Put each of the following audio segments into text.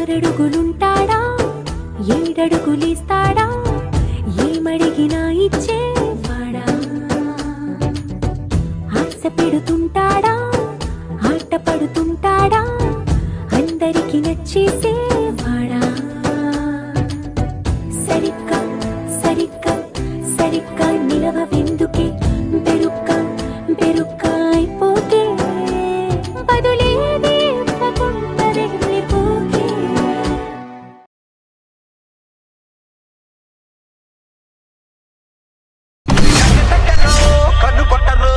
ఆరడుగులుంటాడా ఏడడుగులిస్తాడా ఏమడిగినా ఇచ్చేవాడా ఆశ పెడుతుంటాడా ఆట పడుతుంటాడా అందరికి నచ్చేసేవాడా సరిగ్గా సరిగ్గా సరిగ్గా నిలవెందుకే బెరుక్క బెరుక్క అయిపోకే బదులేది ఇవ్వకుండా వెళ్ళిపోకే కన్ను కొట్టరు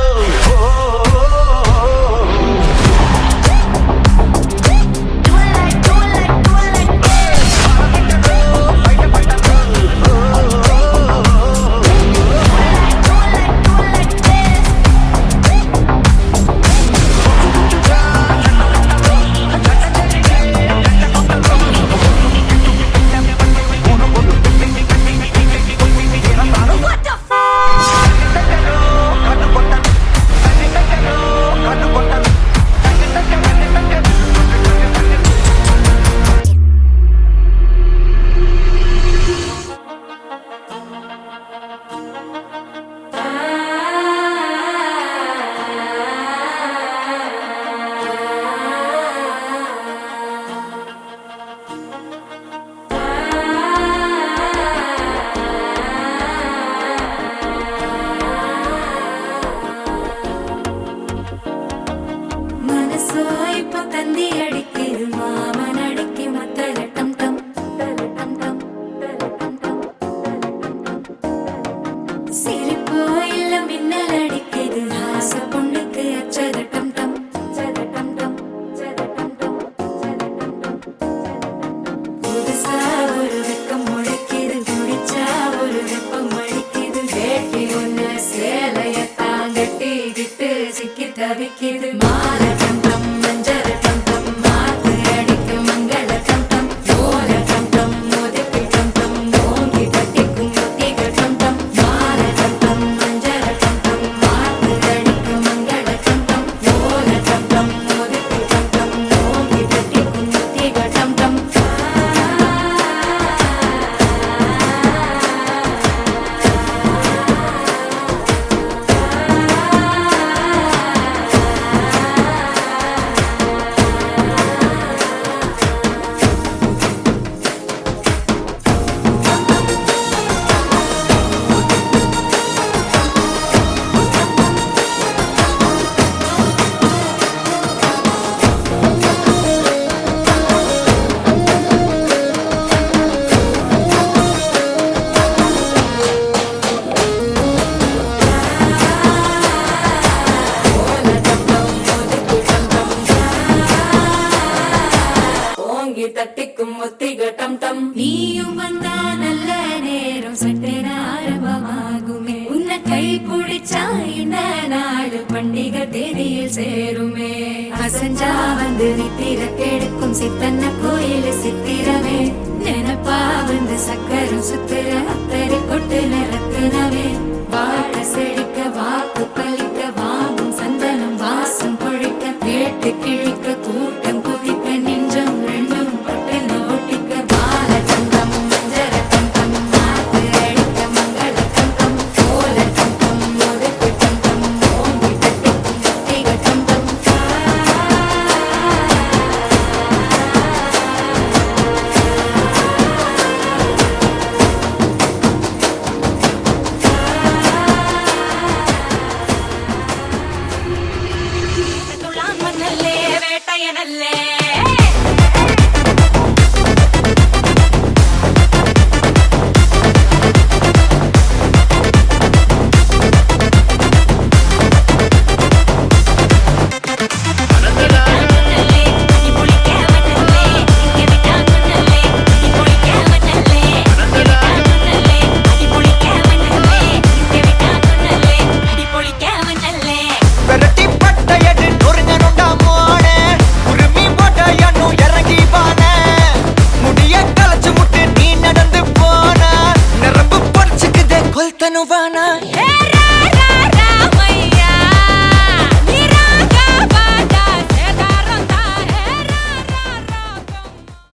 தவிக்கிது மால கண்டம் மஞ்சள் கண்டம் மாத்து அடிக்கு மங்கள கண்டம் ஓல கண்டம் மோதிக்கு கண்டம் ஓங்கி தட்டிக்கும் முத்திக கண்டம் மால கண்டம் மஞ்சள் கண்டம் மாத்து அடிக்கு மங்கள கண்டம் ஓல கண்டம் மோதிக்கு கண்டம் ஓங்கி தட்டிக்கும் முத்திக கண்டம் தட்டிக்கும் முத்திக டம் டம் நீயும் வந்தா நல்ல நேரம் சட்டென ஆரம்பமாகுமே உன்னை கை பிடிச்சா இந்த நாடு பண்டிகை தேதியில் சேருமே அசஞ்சா வந்து நித்திர கெடுக்கும் சித்தன்ன கோயில் சித்திரமே நினப்பா வந்து சக்கரம் சுத்துற அத்தரி கொட்டு நிறத்துனவே வாழ செழிக்க வாக்கு பலிக்க வாங்கும் சந்தனம் வாசம் பொழிக்க கேட்டு கிழிக்க கூட்டம் குதிக்க நெஞ்சம் ரெண்டும் பட்டுன்னு ஒட்டிக்க பால கண்டம் மஞ்சர கண்டம் மாத்து அடிக்க மங்கள கண்டம் கோல கண்டம் ஒதுக்கு கண்டம் ஓங்கி தட்டிக்கும் முத்திக கண்டம் துளான் மண்ணல்லே வேட்டையனல்லே